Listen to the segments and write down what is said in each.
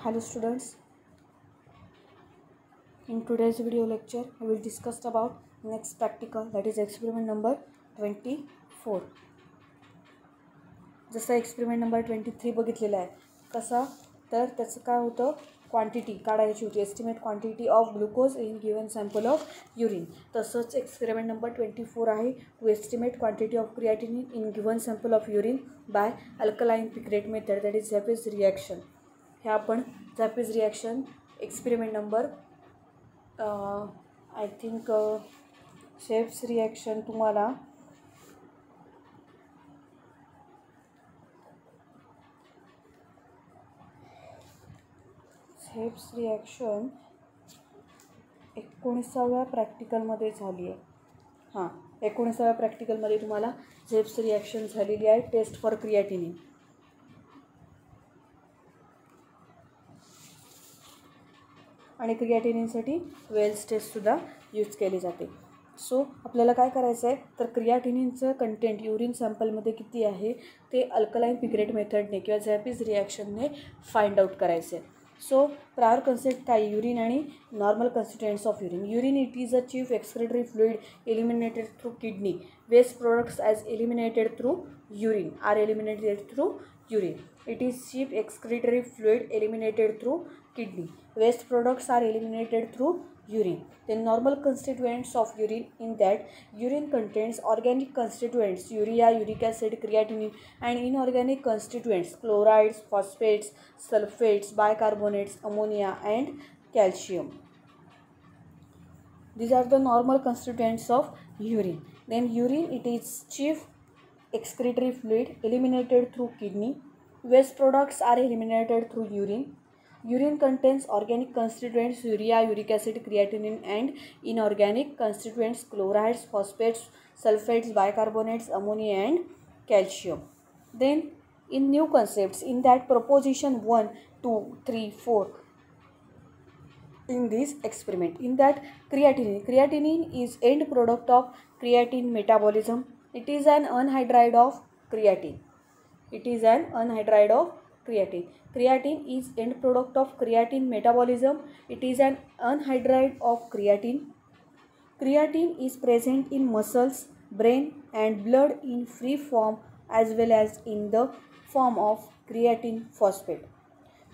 Hello students, in today's video lecture I will discuss about next practical, that is experiment number 24. जसा experiment number 23 बघितलेला आहे कसा तर त्याचं काय होतं क्वांटिटी काढायची होती, estimate quantity of glucose in given sample of urine. तसंच एक्सपेरिमेंट नंबर 24 आहे to estimate quantity of creatinine in given sample of urine by alkaline picrate method, that is Jaffe's reaction. हे आपण Jaffe's reaction experiment number I think Jaffe's reaction तुम्हाला Jaffe's reaction 19व्या प्रॅक्टिकलमध्ये झाली आहे. हां, 19व्या प्रॅक्टिकलमध्ये तुम्हाला शेप्स रिॲक्शन झालेली आहे, टेस्ट फॉर क्रिएटिनिन. आणि क्रिएटिनिनसाठी वेल्स टेस्टसुद्धा यूज केली जाते. सो आपल्याला काय करायचं आहे तर क्रिएटिनिनचं कंटेंट युरिन सॅम्पलमध्ये किती आहे ते अल्कलाइन पिक्रेट मेथडने किंवा झॅपिस रिॲक्शनने फाइंड आउट करायचं आहे. सो प्रायर कन्सेप्ट काय, युरिन आणि normal constituents of urine. Urine it is a chief excretory fluid eliminated through kidney. Waste products as eliminated through urine are eliminated through urine. It is chief excretory fluid eliminated through kidney. Waste products are eliminated through urine. The normal constituents of urine, in that urine contains organic constituents urea, uric acid, creatinine, and inorganic constituents chlorides, phosphates, sulfates, bicarbonates, ammonia, and calcium. These are the normal constituents of urine. Then urine, it is chief excretory fluid eliminated through kidney. Waste products are eliminated through urine. Urine contains organic constituents urea, uric acid, creatinine, and inorganic constituents chlorides, phosphates, sulfates, bicarbonates, ammonia, and calcium. Then in new concepts, in that proposition 1, 2, 3, 4 in this experiment, in that creatinine is end product of creatine metabolism. It is an anhydride of creatine. It is an anhydride of creatine. Creatine is end product of creatine metabolism. It is an anhydride of creatine. Creatine is present in muscles, brain, and blood in free form as well as in the form of creatine phosphate.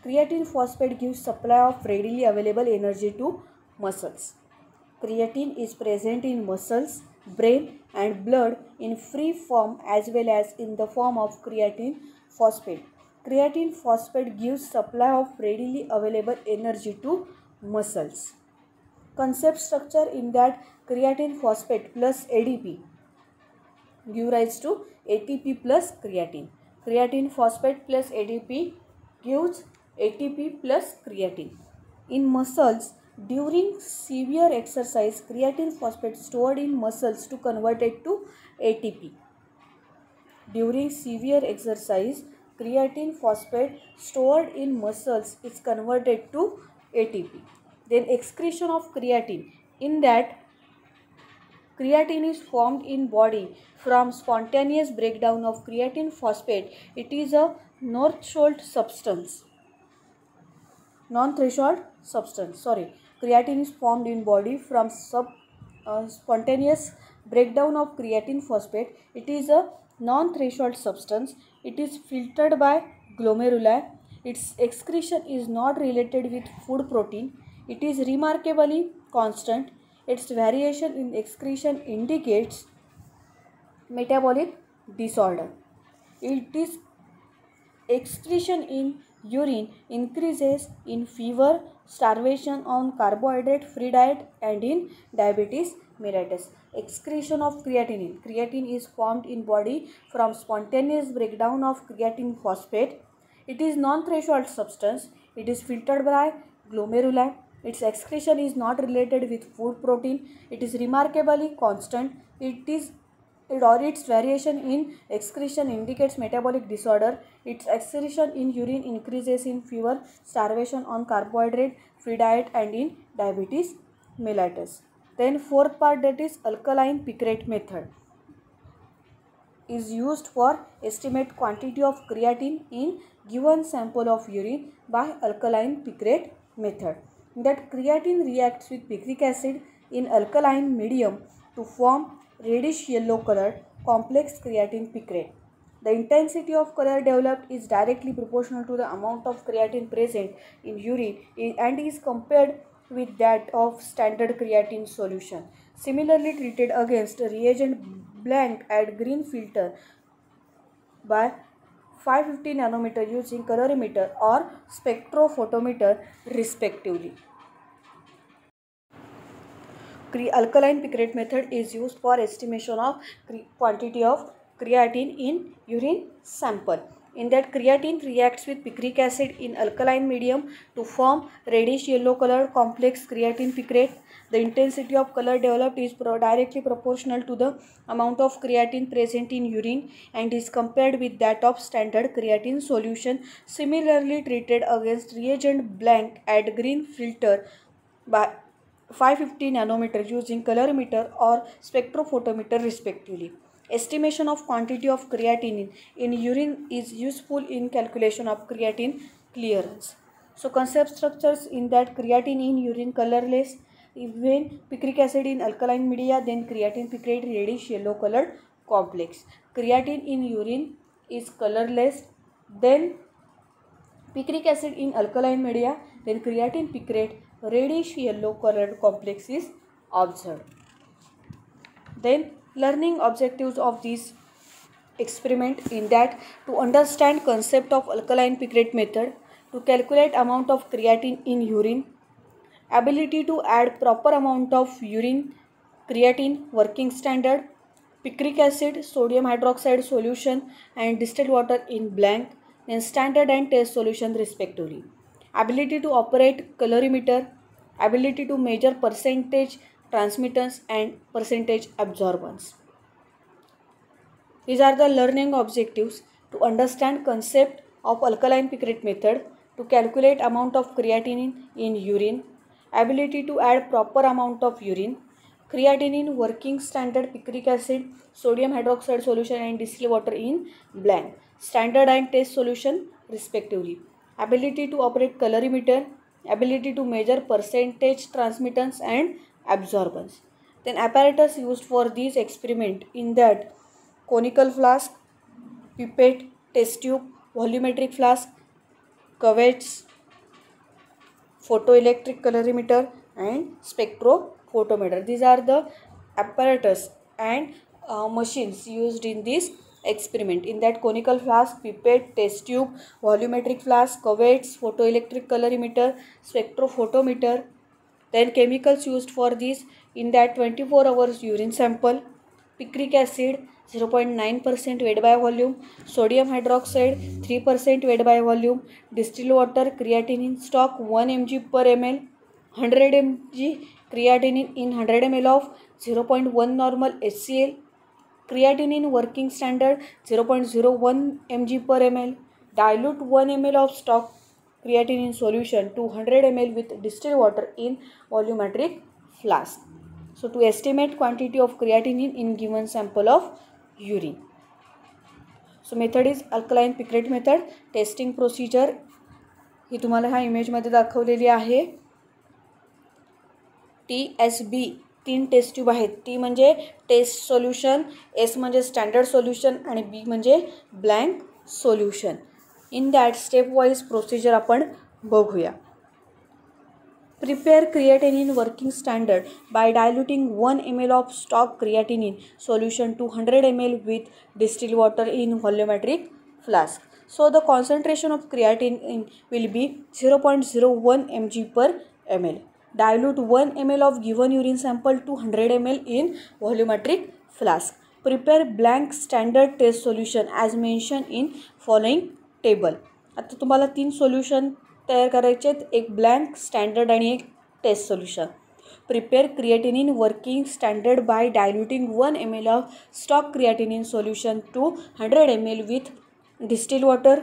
Creatine phosphate gives supply of readily available energy to muscles. Creatine is present in muscles, brain, and blood in free form as well as in the form of creatine phosphate. Creatine phosphate gives supply of readily available energy to muscles. Concept structure, in that creatine phosphate plus ADP give rise to ATP plus creatine. Creatine phosphate plus ADP gives ATP plus creatine. In muscles, during severe exercise, creatine phosphate stored in muscles to convert it to ATP. During severe exercise, creatine phosphate stored in muscles is converted to ATP. Then excretion of creatine, in that creatine is formed in body from spontaneous breakdown of creatine phosphate. It is a non-threshold substance. Creatine is formed in body from spontaneous breakdown of creatine phosphate. It is a non-threshold substance. It is filtered by glomeruli. Its excretion is not related with food protein. It is remarkably constant. Its variation in excretion indicates metabolic disorder. It is excretion in urine increases in fever, starvation on carbohydrate-free diet, and in diabetes mellitus. Excretion of creatinine. Creatine is formed in body from spontaneous breakdown of creatine phosphate. It is non-threshold substance. It is filtered by glomeruli. Its excretion is not related with food protein. It is remarkably constant. Its variation in excretion indicates metabolic disorder. Its excretion in urine increases in fever, starvation on carbohydrate-free diet, and in diabetes mellitus. Then fourth part, that is alkaline picrate method. is used for estimate quantity of creatine in given sample of urine by alkaline picrate method. That creatine reacts with picric acid in alkaline medium to form reddish yellow colored complex creatine picrate. The intensity of color developed is directly proportional to the amount of creatine present in urine and is compared with that of standard creatine solution. Similarly treated against reagent blank at green filter by 550 nanometer using colorimeter or spectrophotometer respectively. Alkaline picrate method is used for estimation of quantity of creatine in urine sample. In that, creatine reacts with picric acid in alkaline medium to form reddish yellow colored complex creatine picrate. The intensity of color developed is directly proportional to the amount of creatine present in urine and is compared with that of standard creatine solution. Similarly treated against reagent blank at green filter by 550 nanometer using colorimeter or spectrophotometer respectively. Estimation of quantity of creatinine in urine is useful in calculation of creatine clearance. So concept structures in that: creatine in urine colorless, when picric acid in alkaline media, then creatine picrate reddish yellow colored complex. Creatine in urine is colorless, then picric acid in alkaline media, then creatine picrate reddish yellow colored complex is observed. Then learning objectives of this experiment in that: to understand concept of alkaline picrate method, to calculate amount of creatine in urine, ability to add proper amount of urine creatine working standard, picric acid, sodium hydroxide solution and distilled water in blank, then standard and test solution respectively. Ability to operate colorimeter, ability to measure percentage transmittance and percentage absorbance. These are the learning objectives: to understand concept of alkaline picrate method, to calculate amount of creatinine in urine, ability to add proper amount of urine, creatinine working standard, picric acid, sodium hydroxide solution and distilled water in blank, standard and test solution respectively. Ability to operate colorimeter, ability to measure percentage transmittance and absorbance. Then apparatus used for this experiment in that: conical flask, pipette, test tube, volumetric flask, cuvettes, photoelectric colorimeter and spectrophotometer. These are the apparatus and machines used in this experiment. In that, conical flask, pipette, test tube, volumetric flask, cuvettes, photoelectric colorimeter, spectrophotometer. Then chemicals used for this: in that 24 hours urine sample, picric acid 0.9% weight by volume, sodium hydroxide 3% weight by volume, distilled water, creatinine stock 1 mg per ml, 100 mg creatinine in 100 ml of 0.1 normal HCl, creatinine working standard 0.01 mg per ml, dilute 1 ml of stock creatinine solution to 100 ml with distilled water in volumetric flask. So to estimate quantity of creatinine in given sample of urine. So method is alkaline picrate method. Testing procedure ही तुम्हाला ह्या इमेजमध्ये दाखवलेली आहे. TSB 3 test tube आहेत. T म्हणजे test solution, S म्हणजे standard solution आणि B म्हणजे blank solution. In that step wise procedure आपण बघूया. Prepare creatinine working standard by diluting 1 ml of stock creatinine solution to 100 ml with distilled water in volumetric flask. So the concentration of creatinine will be 0.01 mg per ml. Dilute 1 ml of given urine sample to 100 ml in volumetric flask. Prepare blank standard test solution as mentioned in following table. आता तुम्हाला 3 solution तयार करायचे आहेत, एक blank, standard आणि एक test solution. Prepare creatinine working standard by diluting 1 ml of stock creatinine solution to 100 ml with distilled water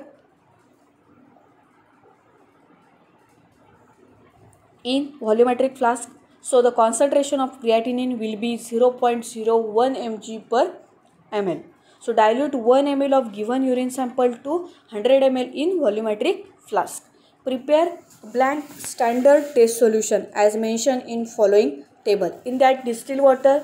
in volumetric flask. So the concentration of creatinine will be 0.01 mg per ml. So dilute 1 ml of given urine sample to 100 ml in volumetric flask. Prepare blank standard test solution as mentioned in following table. In that distilled water,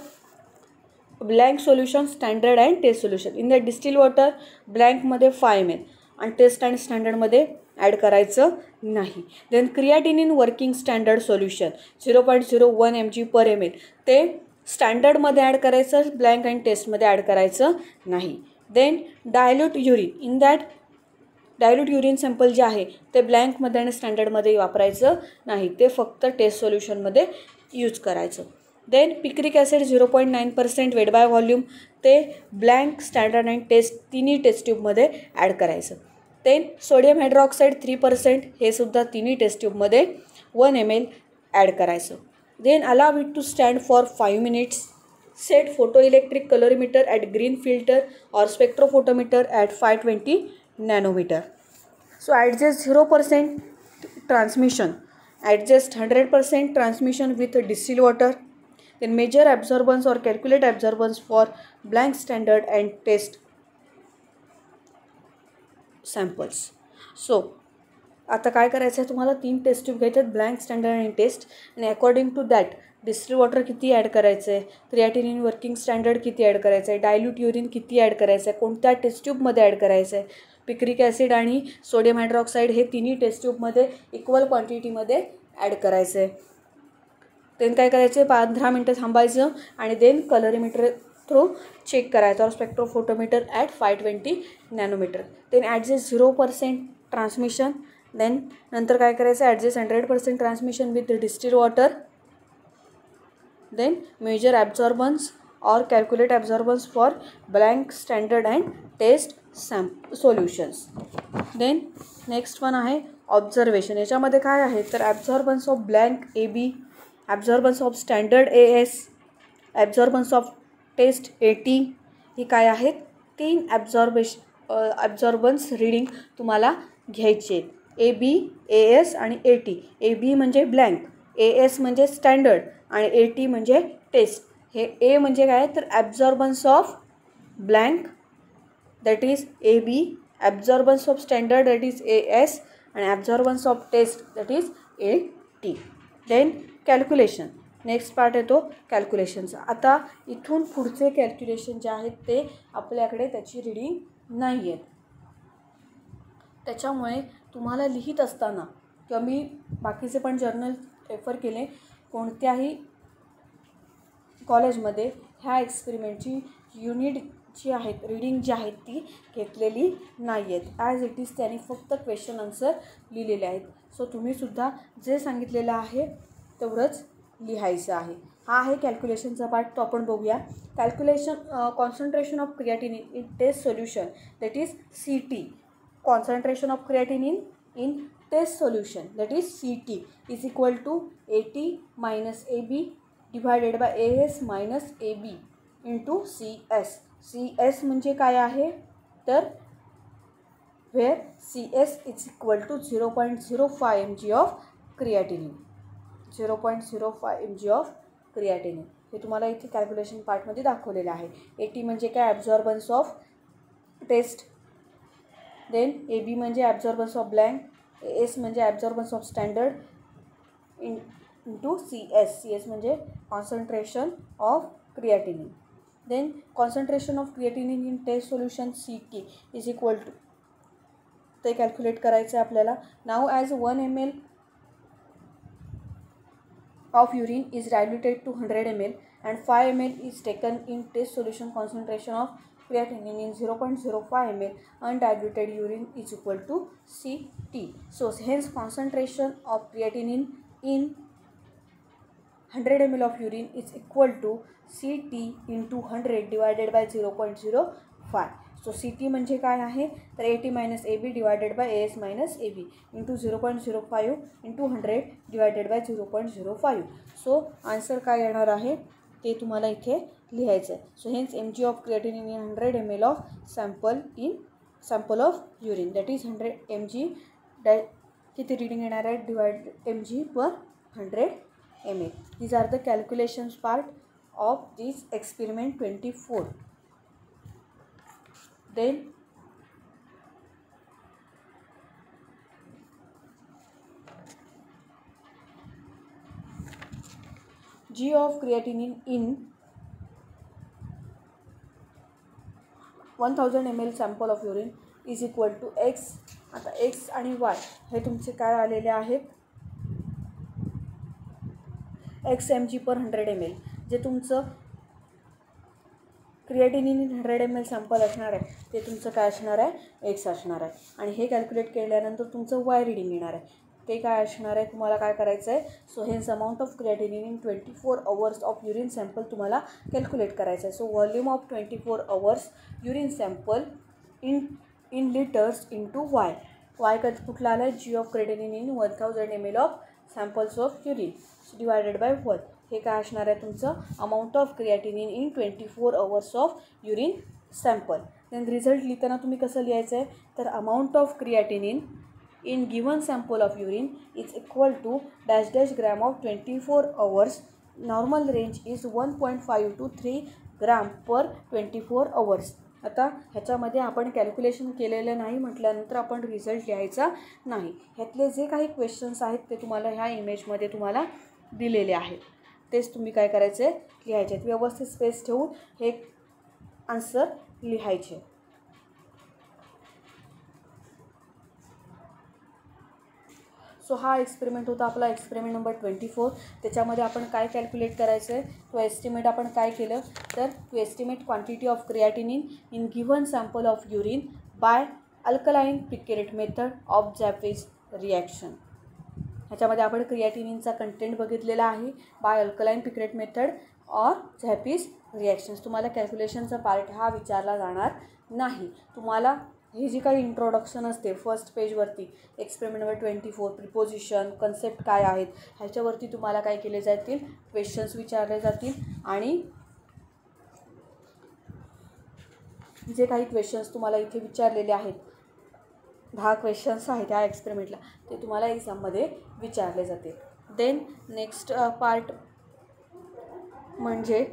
blank solution, standard and test solution. In the distilled water blank मध्ये 5 ml आणि test आणि standard मध्ये add करायचं नाही. Then creatinine in working standard solution 0.01 mg पर ml ते स्टँडर्डमध्ये add करायचं, blank आणि टेस्टमध्ये ॲड करायचं नाही. Then dilute urine. In that dilute urine sample जे आहे ते ब्लँकमध्ये आणि स्टँडर्डमध्ये वापरायचं नाही, ते फक्त टेस्ट सोल्युशनमध्ये यूज करायचं. Then picric acid 0.9% weight by volume ते ब्लँक, स्टँडर्ड आणि टेस्ट तिन्ही टेस्ट ट्यूबमध्ये ॲड करायचं. देन सोडियम हायड्रॉक्साईड 3% हे सुद्धा तिन्ही टेस्ट ट्यूबमध्ये 1 ml ॲड करायचं. Then allow it to stand for 5 minutes. Set photoelectric colorimeter at green filter और spectrophotometer at 520 nanometer. So adjust 0% transmission, adjust 100% transmission with distilled water. Then measure absorbance or calculate absorbance for blank, standard and test samples. So आता काय करायचं आहे तुम्हाला, 3 test tube घ्यायचे आहेत, blank, standard आणि test. आणि according to that distilled water किती ॲड करायचं आहे, क्रिएटिनिन वर्किंग स्टँडर्ड किती ॲड करायचं आहे, डायल्यूट युरिन किती ॲड करायचं आहे, कोणत्या टेस्ट ट्यूबमध्ये ॲड करायचं आहे, पिक्रिक ॲसिड आणि सोडियम हायड्रॉक्साईड हे तिन्ही टेस्ट ट्यूबमध्ये इक्वल क्वांटिटीमध्ये ॲड करायचं आहे. देन काय करायचं आहे, 15 मिनटं थांबायचं आणि देन कलरीमीटर थ्रू चेक करायचं और spectrophotometer at 520 nanometer. Then adjust 0% transmission. Then नंतर काय करायचं, adjust 100% transmission with distilled water. Then measure absorbance और calculate absorbance for blank, standard and test solutions. Then next one आहे ऑब्झर्वेशन. याच्यामध्ये काय आहे तर absorbance of blank AB, absorbance of standard AS, absorbance of test AT. ही काय आहेत, 3 ॲब्झॉर्बन्स reading तुम्हाला घ्यायचे. AB, AS आणि AT. AB म्हणजे ब्लँक, AS म्हणजे स्टँडर्ड आणि AT म्हणजे टेस्ट. हे A म्हणजे काय तर absorbance of blank that is AB, absorbance of standard that is AS आणि absorbance of test that is AT. Then calculation. Next part येतो कॅल्क्युलेशनचा. आता इथून पुढचे कॅल्क्युलेशन जे आहेत ते आपल्याकडे त्याची रीडिंग नाही आहेत, त्याच्यामुळे तुम्हाला लिहित असताना किंवा मी बाकीचे पण जर्नल रेफर केले, कोणत्याही कॉलेजमध्ये ह्या एक्सपेरिमेंटची युनिट जी आहेत, रीडिंग जी आहेत ती घेतलेली नाही आहेत. ॲज इट इज त्यांनी फक्त क्वेश्चन आन्सर लिहिलेले आहेत. सो तुम्हीसुद्धा जे सांगितलेलं आहे तेवढंच लिहायचं आहे. हा आहे कॅल्क्युलेशनचा पार्ट, तो आपण बघूया. Calculation concentration of creatinine in test solution that is CT. Concentration of creatinine in test solution that is CT is equal to AT minus AB divided by AS minus AB into CS. CS म्हणजे काय आहे तर where CS is equal to 0.05 mg of creatinine. 0.05 mg of creatinine हे तुम्हाला इथे calculation पार्टमध्ये दाखवलेलं आहे. AT म्हणजे काय, absorbance of test. Then AB म्हणजे ॲब्झॉर्बन्स ऑफ ब्लँक, AS म्हणजे absorbance of standard into CS म्हणजे concentration of creatinine. Then concentration of creatinine in test solution CT is equal to, ते कॅल्क्युलेट करायचं आहे आपल्याला. Now as 1 ml of urine is diluted to 100 ml and 5 ml is taken in test solution. Concentration of creatinine in 0.05 ml undiluted urine is equal to CT. So hence concentration of creatinine in 100 ml of urine is equal to CT into 100 divided by 0.05. So CT म्हणजे काय आहे तर AT minus AB divided by AS minus AB into 0.05 into 100 divided by 0.05. So answer काय येणार आहे ते तुम्हाला इथे लिहायचं आहे. So hence mg of creatinine in 100 ml of sample of urine that is 100 mg किती रीडिंग येणार आहे डिवाइड mg पर 100 ml. These are the calculations part of this experiment 24. Then G of creatinine in 1000 ml sample of urine is equal to X. आता X आणि Y हे तुमचे काय आलेले आहेत, X mg पर 100 ml. जे तुमचं क्रिएटिनिन इन 100 ml सॅम्पल असणार आहे ते तुमचं काय असणार आहे, X असणार आहे. आणि हे कॅल्क्युलेट केल्यानंतर तुमचं Y रीडिंग येणार आहे. ते काय असणार आहे, तुम्हाला काय करायचं आहे, so hence amount of creatinine in 24 hours of urine sample तुम्हाला कॅल्क्युलेट करायचं आहे. So volume of 24 hours urine sample in litres into Y. Y कुठला आला आहे, G of creatinine in 1000 ml of samples of urine divided by 1. हे काय असणार आहे तुमचं amount of creatinine in 24 hours of urine sample. Then result लिहिताना तुम्ही कसं लिहायचं आहे, तर amount of creatinine in given sample of urine is equal to dash dash gram of 24 hours. Normal range is 1.5 to 3 gram per 24 hours. आता ह्याच्यामध्ये आपण calculation केलेलं नाही म्हटल्यानंतर आपण रिझल्ट लिहायचा नाही. ह्यातले जे काही क्वेश्चन्स आहेत ते तुम्हाला ह्या इमेजमध्ये तुम्हाला दिलेले आहेत, तेच तुम्ही काय करायचे आहे, लिहायचे आहेत. व्यवस्थित स्पेस ठेवून हे आन्सर लिहायचे. सो हा एक्सपेरिमेंट होता आपला एक्सपेरिमेंट नंबर 24. त्याच्यामध्ये आपण काय कॅल्क्युलेट करायचं आहे, तो एस्टिमेट आपण काय केलं, तर to estimate quantity of creatinine in given sample of urine by alkaline picrate method of Jaffe's reaction. ह्याच्यामध्ये आपण क्रिएटिनिनचा कंटेंट बघितलेला आहे by alkaline picrate method or Jaffe's reactions. तुम्हाला कॅल्क्युलेशनचा पार्ट हा विचारला जाणार नाही. तुम्हाला ही जी काही इंट्रोडक्शन असते फर्स्ट पेजवरती एक्सपेरिमेंट नंबर 24, प्रिपोजिशन, कन्सेप्ट काय आहेत, ह्याच्यावरती तुम्हाला काय केले जातील, क्वेश्चन्स विचारले जातील. आणि जे काही क्वेश्चन्स तुम्हाला इथे विचारलेले आहेत, 10 क्वेश्चन्स आहेत ह्या एक्सपेरिमेंटला, ते तुम्हाला एक्झाममध्ये विचारले जातील. देन नेक्स्ट पार्ट म्हणजे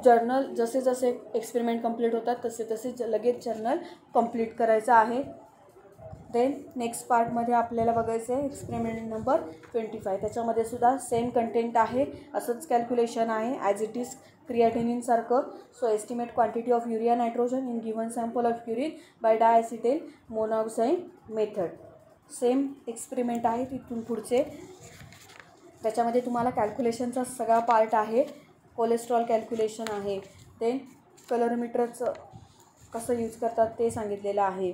जर्नल. जसे जसे एक्सपेरिमेंट कंप्लीट होतात तसे तसे लगेच जर्नल कंप्लीट करायचं आहे. देन नेक्स्ट पार्टमध्ये आपल्याला बघायचं आहे एक्सपेरिमेंट नंबर 25. त्याच्यामध्ये सुद्धा सेम कंटेंट आहे, असंच कॅल्क्युलेशन आहे ॲज इट इज क्रिएटिनिनसारखं. So estimate quantity of urea nitrogen in given sample of urine by diacetyl monoxide method. Same experiment आहे तिथून पुढचे. त्याच्यामध्ये तुम्हाला कॅल्क्युलेशनचा सगळा पार्ट आहे. कोलेस्ट्रॉल कॅल्क्युलेशन आहे, देन कलरोमीटरचं कसं यूज करतात ते सांगितलेलं आहे.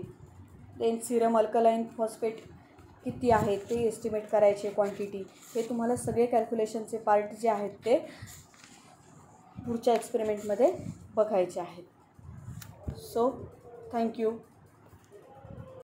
देन सिरम अल्कलाईन फॉस्फेट किती आहे ते एस्टिमेट करायचे क्वांटिटी. हे तुम्हाला सगळे कॅल्क्युलेशनचे पार्ट जे आहेत ते पुढच्या एक्सपेरिमेंटमध्ये बघायचे आहेत. So thank you.